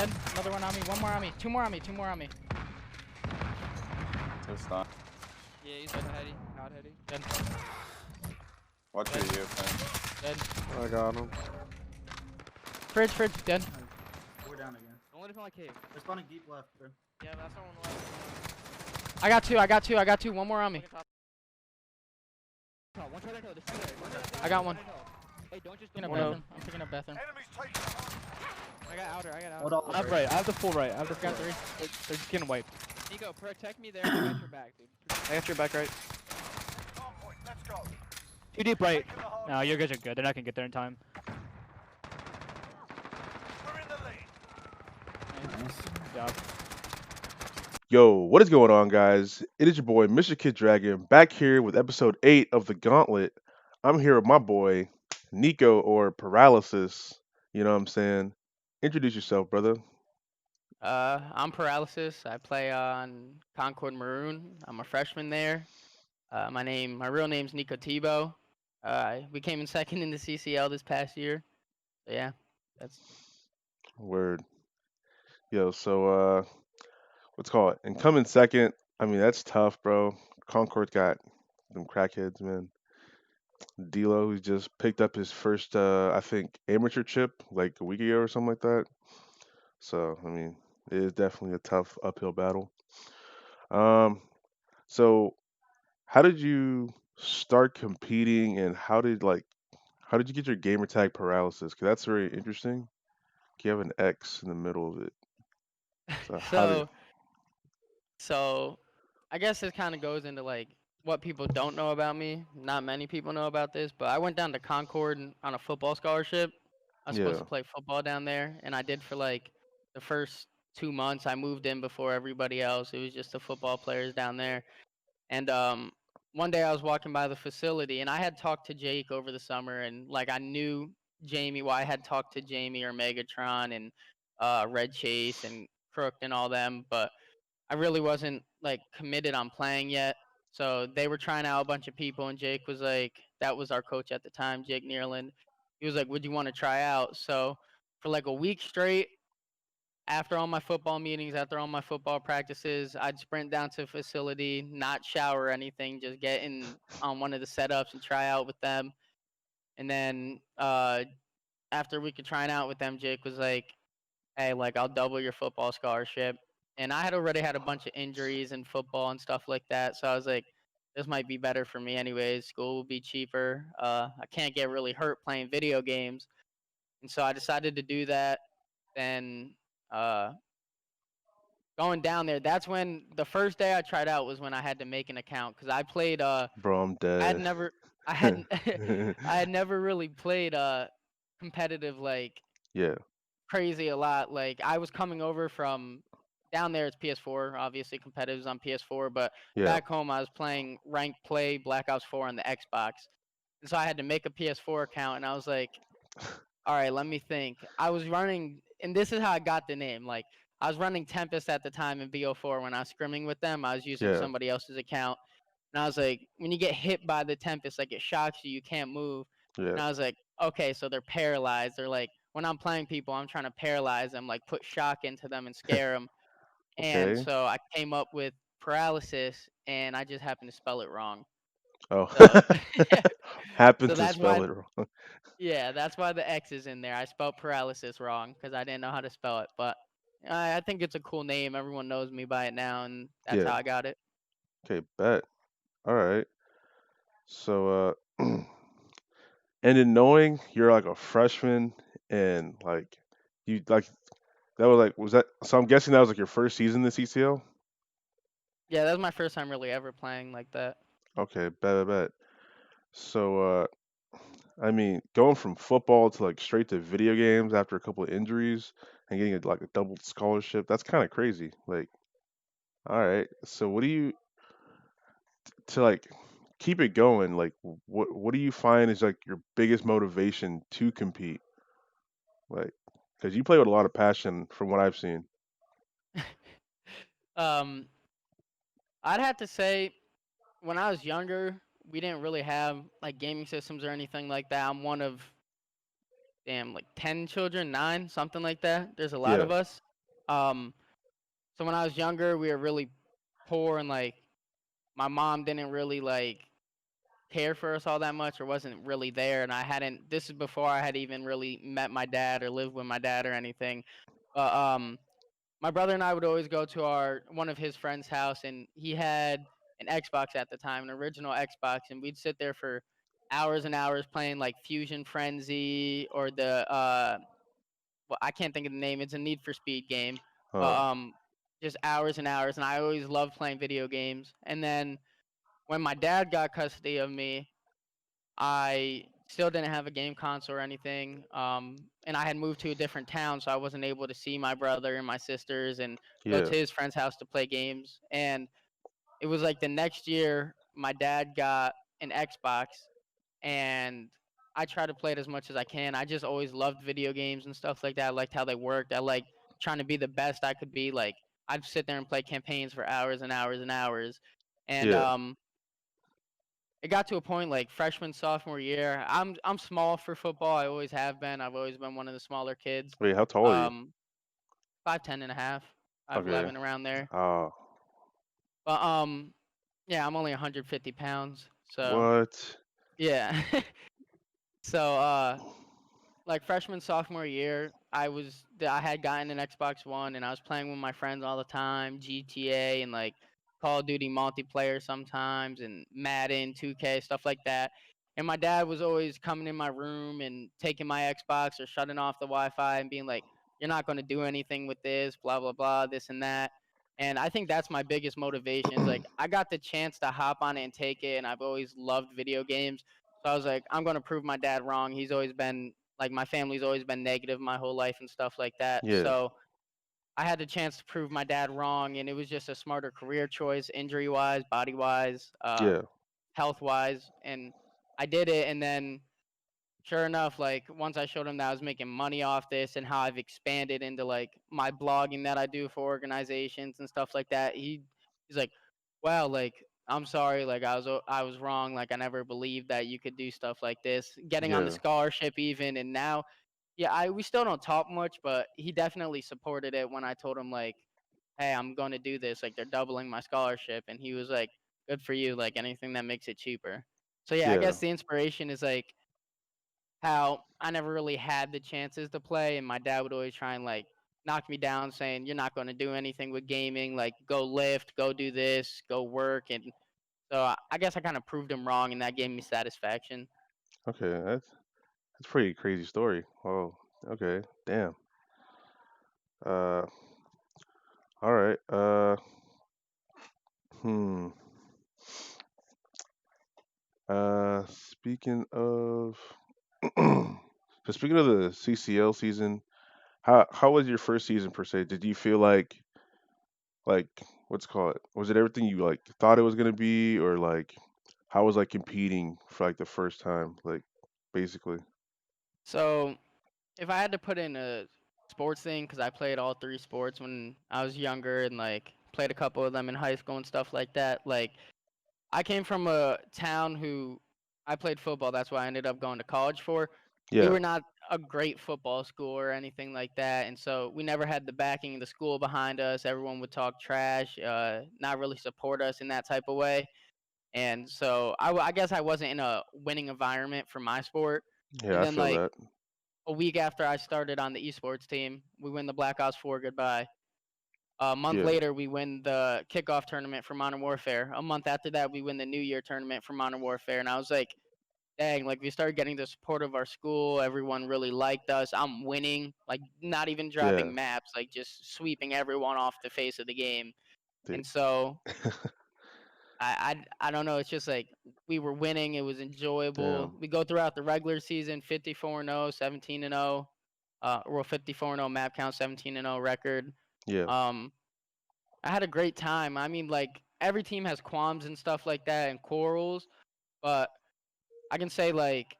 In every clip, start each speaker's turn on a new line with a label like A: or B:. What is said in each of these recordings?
A: Dead. Another one on me. One more on me. Two more on me. Two more on me.
B: It's not.
C: Yeah, he's not heady. Not heady.
A: Dead.
B: Watch your you, man.
A: Dead.
D: I got him.
A: Fridge. Dead.
E: We're down again.
C: Don't let it feel like cave.
E: They're spawning deep left, bro.
C: Yeah, that's not one left.
A: I got two. One more on me.
C: One shot into the
A: I got one.
C: Hey, don't just
A: Picking up
C: go
A: bathroom. I'm picking up bathroom.
C: I got outer.
E: Hold on.
F: I have right. I have the full right. I have the
A: Got
F: full
A: three.
F: right. They're just getting wiped.
C: Nico, protect me there. I got your back, dude.
F: I got your back right. Too deep right. No, you guys are good. They're not gonna get there in time.
E: Nice.
F: Good job.
D: Yo, what is going on, guys? It is your boy, Mr.kiddragon, back here with episode 8 of the Gauntlet. I'm here with my boy, Nico, or Paraylxsis. You know what I'm saying? Introduce yourself, brother.
A: I'm Paraylxsis. I play on Concord Maroon. I'm a freshman there. My real name's Nico Tebow. We came in second in the CCL this past year. So yeah, that's
D: Word. Yo, so, what's it called? And coming second, I mean, that's tough, bro. Concord got them crackheads, man. D'Lo, who just picked up his first, I think, amateur chip like a week ago or something like that. So, I mean, it is definitely a tough uphill battle. Um, so how did you start competing, and how did you get your gamer tag Paralysis? Because that's very interesting. You have an X in the middle of it. So how did?
A: so I guess this kind of goes into like what people don't know about me. Not many people know about this, but I went down to Concord on a football scholarship. I was supposed
D: Yeah,
A: to play football down there, and I did for like the first 2 months. I moved in before everybody else. It was just the football players down there. And one day I was walking by the facility, and I had talked to Jake over the summer, and like I knew Jamie. Well, I had talked to Jamie or Megatron and Red Chase and Crooked and all them, but I really wasn't like committed on playing yet. So they were trying out a bunch of people, and Jake was like, that was our coach at the time, Jake Neerland. He was like, "Would you want to try out?" So for like a week straight, after all my football meetings, after all my football practices, I'd sprint down to the facility, not shower or anything, just get in on one of the setups and try out with them. And then after a week of trying out with them, Jake was like, "Hey, like I'll double your football scholarship." And I had already had a bunch of injuries in football and stuff like that, so I was like, "This might be better for me anyways. School will be cheaper. I can't get really hurt playing video games." And so I decided to do that. Then uh, going down there, that's when the first day I tried out was when I had to make an account because I played.
D: bro, I'm
A: I had
D: dead.
A: never, I hadn't, I had never really played competitive like
D: Yeah,
A: crazy a lot. Like I was coming over from down there. It's PS4, obviously competitives on PS4, but
D: yeah.
A: back home I was playing ranked play Black Ops 4 on the Xbox, and so I had to make a PS4 account, and I was like, all right, let me think. I was running, and this is how I got the name. Like, I was running Tempest at the time in BO4 when I was scrimming with them. I was using
D: Yeah,
A: somebody else's account. And I was like, when you get hit by the Tempest, like, it shocks you. You can't move.
D: yeah.
A: And I was like, okay, so they're paralyzed. They're like, when I'm playing people, I'm trying to paralyze them, like, put shock into them and scare them. And
D: Okay.
A: so I came up with paralysis, and I just happened to spell it wrong.
D: Oh,
A: So,
D: happened
A: so
D: to
A: that's why
D: spell it wrong.
A: yeah, that's why the X is in there. I spelled paralysis wrong because I didn't know how to spell it, but I think it's a cool name. Everyone knows me by it now, and that's
D: Yeah.
A: how I got it.
D: Okay, bet. All right. So, and then knowing you're like a freshman and like you like that was that so I'm guessing that was like your first season in the CCL?
A: Yeah, that was my first time really ever playing like that.
D: Okay, bet. So I mean going from football to like straight to video games after a couple of injuries and getting like a double scholarship, that's kind of crazy. Like, all right. So what do you to like keep it going, like what do you find is like your biggest motivation to compete? Like, because you play with a lot of passion from what I've seen.
A: um, I'd have to say when I was younger, we didn't really have like gaming systems or anything like that. I'm one of damn like 10 children, 9, something like that. There's a lot
D: Yeah.
A: of us. Um, so when I was younger, we were really poor and like my mom didn't really like care for us all that much or wasn't really there, and I hadn't. This is before I had even really met my dad or lived with my dad or anything. But my brother and I would always go to our one of his friends' house, and he had an Xbox at the time, an original Xbox, and we'd sit there for hours and hours playing like Fusion Frenzy or the well, I can't think of the name. It's a Need for Speed game, but
D: Oh,
A: just hours and hours. And I always loved playing video games. And then when my dad got custody of me, I still didn't have a game console or anything. And I had moved to a different town, so I wasn't able to see my brother and my sisters and go
D: yeah,
A: to his friend's house to play games. And it was like the next year, my dad got an Xbox, and I try to play it as much as I can. I just always loved video games and stuff like that. I liked how they worked. I liked trying to be the best I could be. Like I'd sit there and play campaigns for hours and hours and hours. And
D: yeah.
A: it got to a point like freshman sophomore year. I'm small for football. I always have been. I've always been one of the smaller kids.
D: Wait, how tall are you?
A: Um 5'10" and a half,
D: Okay.
A: 5'11" around there.
D: Oh,
A: But yeah, I'm only 150 pounds. So
D: what?
A: yeah. So like freshman sophomore year, I had gotten an Xbox One and I was playing with my friends all the time, GTA and like Call of Duty multiplayer sometimes and Madden, 2K, stuff like that. And my dad was always coming in my room and taking my Xbox or shutting off the Wi-Fi and being like, "You're not going to do anything with this, blah blah blah, this and that." And I think that's my biggest motivation is like I got the chance to hop on it and take it, and I've always loved video games. So I was like, I'm going to prove my dad wrong. He's always been like my family's always been negative my whole life and stuff like that.
D: Yeah,
A: So I had the chance to prove my dad wrong, and it was just a smarter career choice, injury wise, body wise,
D: yeah,
A: health wise, and I did it. And then sure enough, like once I showed him that I was making money off this and how I've expanded into like my blogging that I do for organizations and stuff like that, he's like, "Wow, like I'm sorry, like I was wrong. Like I never believed that you could do stuff like this." Getting on the
D: yeah.
A: scholarship even, and now, yeah, I we still don't talk much, but he definitely supported it when I told him like, "Hey, I'm going to do this. Like they're doubling my scholarship," and he was like, "Good for you. Like anything that makes it cheaper." So yeah, I
D: Yeah.
A: guess the inspiration is like how I never really had the chances to play, and my dad would always try and like knock me down, saying, "You're not going to do anything with gaming. Like, go lift, go do this, go work." And so I guess I kind of proved him wrong, and that gave me satisfaction.
D: Okay, that's pretty crazy story. Oh, okay. Damn. Uh, all right. Hmm. Speaking of, so speaking of the CCL season, how was your first season per se? Did you feel like what's it called? Was it everything you like thought it was gonna be, or like how was like competing for like the first time, like basically?
A: So if I had to put in a sports thing, because I played all three sports when I was younger, and like played a couple of them in high school and stuff like that, like I came from a town who I played football. That's why I ended up going to college for. We
D: Yeah,
A: were not a great football school or anything like that, and so we never had the backing of the school behind us. Everyone would talk trash, not really support us in that type of way. And so I guess I wasn't in a winning environment for my sport.
D: yeah,
A: And
D: I
A: then
D: feel
A: like
D: that.
A: a week after I started on the esports team, we win the Black Ops 4 goodbye. A month
D: Yeah,
A: later, we win the kickoff tournament for Modern Warfare. A month after that, we win the New Year tournament for Modern Warfare. And I was like, dang, like we started getting the support of our school. Everyone really liked us. I'm winning, like not even
D: yeah.
A: dropping maps, like just sweeping everyone off the face of the game.
D: Dude.
A: And so I don't know. It's just like we were winning. It was enjoyable.
D: Damn.
A: We go throughout the regular season 54-0, 17-0. Well, 54-0 map count, 17-0 record.
D: Yeah,
A: Um, I had a great time. I mean, like every team has qualms and stuff like that and quarrels, but I can say like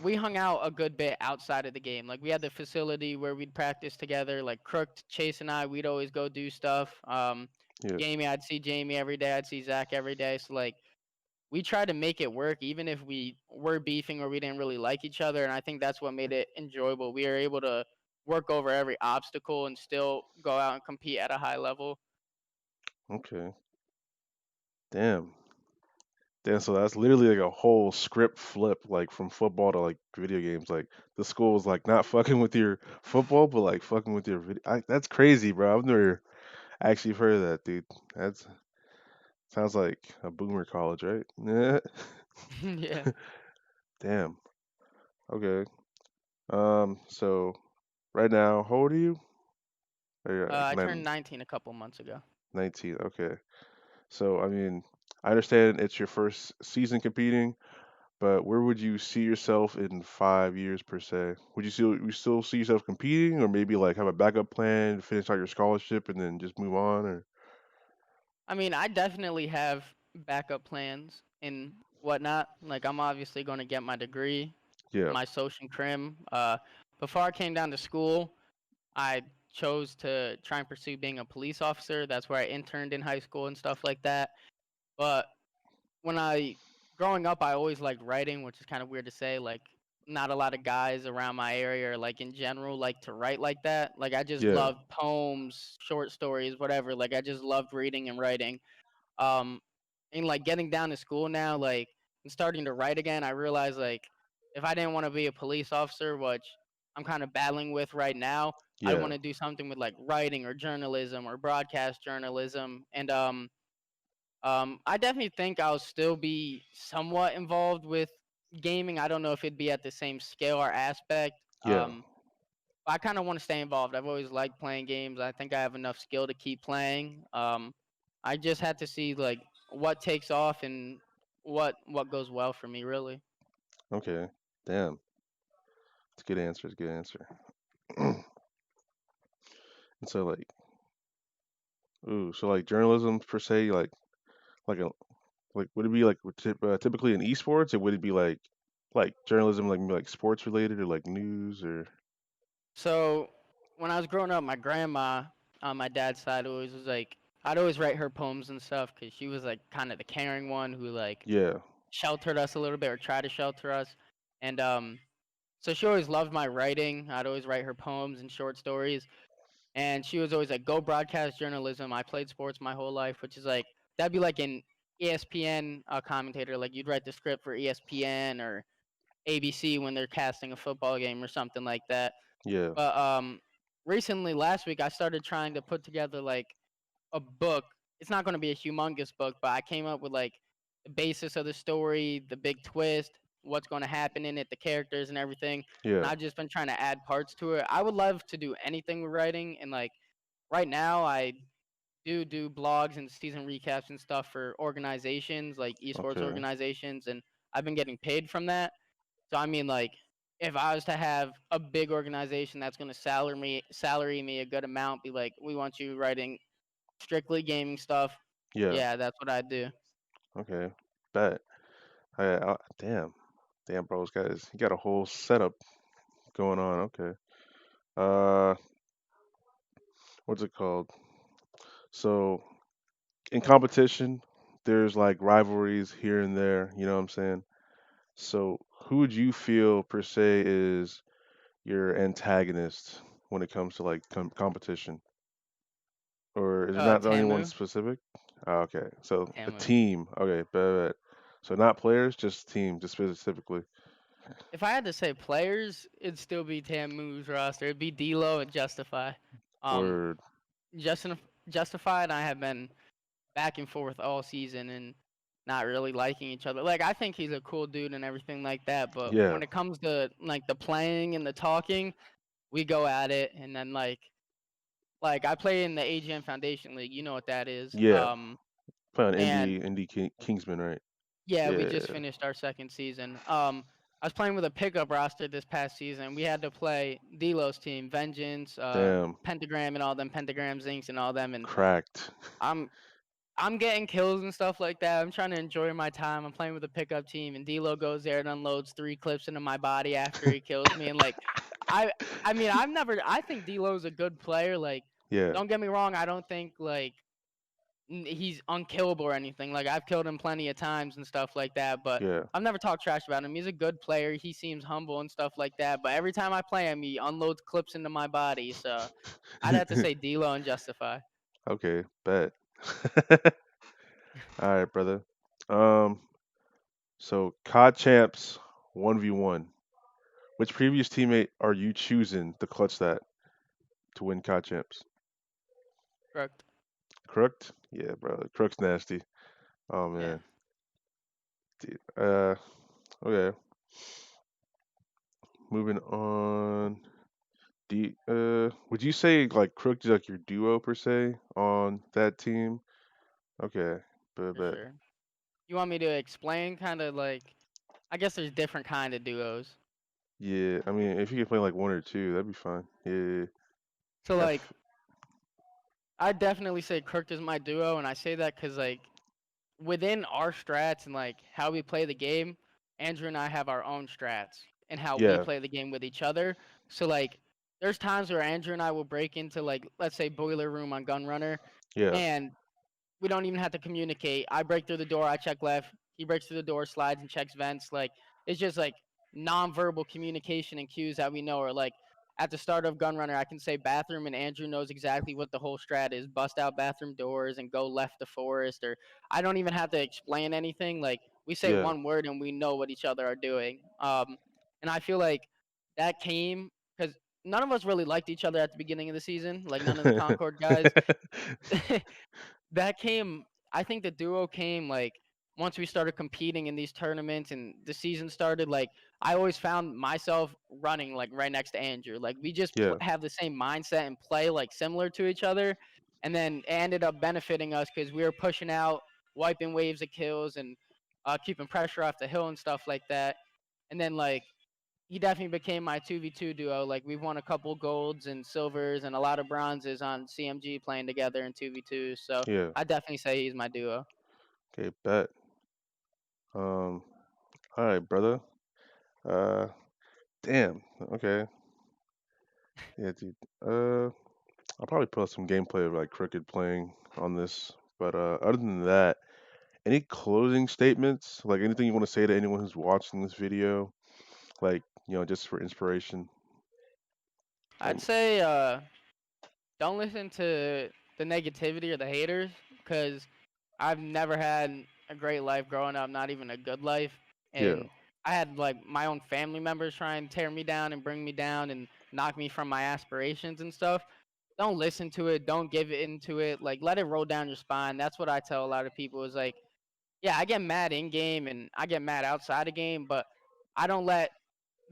A: we hung out a good bit outside of the game. Like we had the facility where we'd practice together. Like Crook, Chase, and I, we'd always go do stuff.
D: yeah,
A: Jamie, I'd see Jamie every day. I'd see Zach every day. So like we tried to make it work, even if we were beefing or we didn't really like each other. And I think that's what made it enjoyable. We were able to work over every obstacle and still go out and compete at a high level.
D: Okay. Damn. Damn. So that's literally like a whole script flip, like from football to like video games. Like the school was like not fucking with your football, but like fucking with your video. That's crazy, bro. I've never actually heard of that, dude. That's sounds like a boomer college, right? Yeah.
A: Yeah.
D: Damn. Okay. So right now, how old are you?
A: I
D: Can I
A: turned 19 a couple months ago.
D: 19? Okay. So I mean, I understand it's your first season competing, but where would you see yourself in 5 years per se? Would you still see yourself competing, or maybe like have a backup plan, finish out your scholarship, and then just move on? Or
A: I mean, I definitely have backup plans and whatnot. Like, I'm obviously going to get my degree,
D: yeah,
A: my social crim. Before I came down to school, I chose to try and pursue being a police officer. That's where I interned in high school and stuff like that. But when I growing up, I always liked writing, which is kind of weird to say. Like, not a lot of guys around my area or like in general like to write like that. Like, I just
D: yeah,
A: loved poems, short stories, whatever. Like, I just loved reading and writing. Um, and like getting down to school now, like and starting to write again, I realized like if I didn't want to be a police officer, which I'm kind of battling with right now, I'd
D: yeah.
A: want to do something with like writing or journalism or broadcast journalism. And I definitely think I'll still be somewhat involved with gaming. I don't know if it'd be at the same scale or aspect.
D: Yeah.
A: I kind of want to stay involved. I've always liked playing games. I think I have enough skill to keep playing. I just had to see like what takes off and what goes well for me, really.
D: Okay. Damn. It's a good answer. It's a good answer. And so like, ooh, so like journalism per se, like a like would it be like typically in esports, or would it be like journalism, like maybe like sports related or like news or
A: So when I was growing up, my grandma on my dad's side always was like, I'd always write her poems and stuff because she was like kind of the caring one who like
D: yeah,
A: sheltered us a little bit or tried to shelter us, and so she always loved my writing. I'd always write her poems and short stories. And she was always like, "Go broadcast journalism." I played sports my whole life, which is like that'd be like an ESPN commentator. Like you'd write the script for ESPN or ABC when they're casting a football game or something like that.
D: yeah,
A: But recently, last week, I started trying to put together like a book. It's not going to be a humongous book, but I came up with like the basis of the story, the big twist, what's going to happen in it, the characters and everything. And
D: yeah.
A: I've just been trying to add parts to it. I would love to do anything with writing, and like right now, I do blogs and season recaps and stuff for organizations like esports
D: Okay,
A: organizations, and I've been getting paid from that. So I mean, like, if I was to have a big organization that's going to salary me a good amount, be like, we want you writing strictly gaming stuff.
D: yeah.
A: Yeah, that's what I'd do.
D: Okay, bet. Damn, damn, bro, he got a whole setup going on. Okay. Uh, what's it called? So in competition, there's like rivalries here and there. You know what I'm saying? So who would you feel per se is your antagonist when it comes to like competition? Or is it not anyone
A: Tamu,
D: specific? Oh, okay, so a
A: Tamu.
D: team. Okay, bet. So not players, just team, just specifically.
A: If I had to say players, it'd still be Tamu's roster. It'd be D'Lo and Justify. Um,
D: Word.
A: Justin, Justify and I have been back and forth all season and not really liking each other. Like I think he's a cool dude and everything like that, but
D: Yeah,
A: when it comes to like the playing and the talking, we go at it and then like I play in the AGM Foundation League, you know what that is.
D: yeah. Play on
A: And
D: Kingsman, right?
A: yeah, we
D: Yeah,
A: just finished our second season. I was playing with a pickup roster this past season. We had to play Delos team, Vengeance,
D: damn,
A: Pentagram and all them, Pentagram Zincs and all them, and
D: cracked.
A: I'm I'm getting kills and stuff like that. I'm trying to enjoy my time. I'm playing with a pickup team, and D'Lo goes there and unloads 3 clips into my body after he kills me. And like, I, I mean, I've never. I think D'Lo's a good player. Like,
D: Yeah,
A: don't get me wrong. I don't think like he's unkillable or anything. Like I've killed him plenty of times and stuff like that, but
D: Yeah.
A: I've never talked trash about him. He's a good player. He seems humble and stuff like that. But every time I play him, he unloads clips into my body. So I'd have to say D-Lo and Justify.
D: Okay, bet. All right, brother. So COD champs 1v1. Which previous teammate are you choosing to clutch that to win COD champs?
A: Correct.
D: Crooked? Yeah, bro. Crook's nasty. Oh
A: Yeah.
D: man. Dude. Okay. Moving on. Would you say like Crook is like your duo per se on that team? Okay,
A: For
D: but
A: sure. You want me to explain kind of like I guess there's different kind of duos.
D: yeah, I mean if you could play like one or two, that'd be fine. Yeah,
A: So like
D: F.
A: I definitely say Kirk is my duo, and I say that because like within our strats and like how we play the game, Andrew and I have our own strats and how we
D: Yeah,
A: play the game with each other. So like there's times where Andrew and I will break into like let's say boiler room on Gunrunner,
D: yeah,
A: and we don't even have to communicate. I break through the door, I check left. He breaks through the door, slides and checks vents. Like it's just like nonverbal communication and cues that we know. Or like at the start of Gunrunner, I can say bathroom, and Andrew knows exactly what the whole strat is. Bust out bathroom doors and go left to forest. Or I don't even have to explain anything. Like we say
D: yeah,
A: one word and we know what each other are doing. And I feel like that came because none of us really liked each other at the beginning of the season. Like none of the Concord guys. That came I think the duo came like once we started competing in these tournaments and the season started. Like I always found myself running like right next to Andrew. Like we just
D: yeah,
A: have the same mindset and play like similar to each other, and then it ended up benefiting us because we were pushing out, wiping waves of kills, and keeping pressure off the hill and stuff like that. And then like he definitely became my 2v2 duo. Like we've won a couple golds and silvers and a lot of bronzes on CMG playing together in 2v2. So
D: yeah.
A: I definitely say he's my duo.
D: Okay, bet. All right, brother. Uh, damn. Okay. Yeah, dude. I'll probably put up some gameplay of like Crooked playing on this. But other than that, any closing statements? Like anything you want to say to anyone who's watching this video? Like, just for inspiration. Like,
A: I'd say don't listen to the negativity or the haters because I've never had a great life growing up, not even a good life.
D: yeah,
A: And I had like my own family members try and tear me down and bring me down and knock me from my aspirations and stuff. Don't listen to it. Don't give into it. Like let it roll down your spine. That's what I tell a lot of people is like, yeah, I get mad in game and I get mad outside the game, but I don't let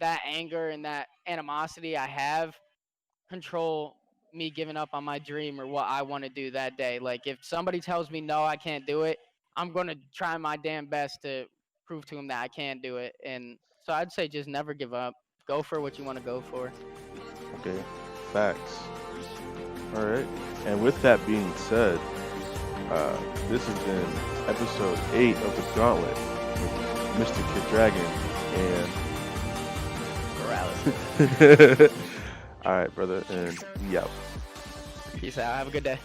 A: that anger and that animosity I have control me giving up on my dream or what I want to do that day. Like if somebody tells me no, I can't do it, I'm going to try my damn best to prove to them that I can do it. And so I'd say just never give up. Go for what you want to go for.
D: okay. Facts. All right. And with that being said, this has been episode 8 of the Gauntlet with Mr. Kiddragon
A: Paralysis.
D: and. All right, brother, and we out.
A: Peace out. Have a good day.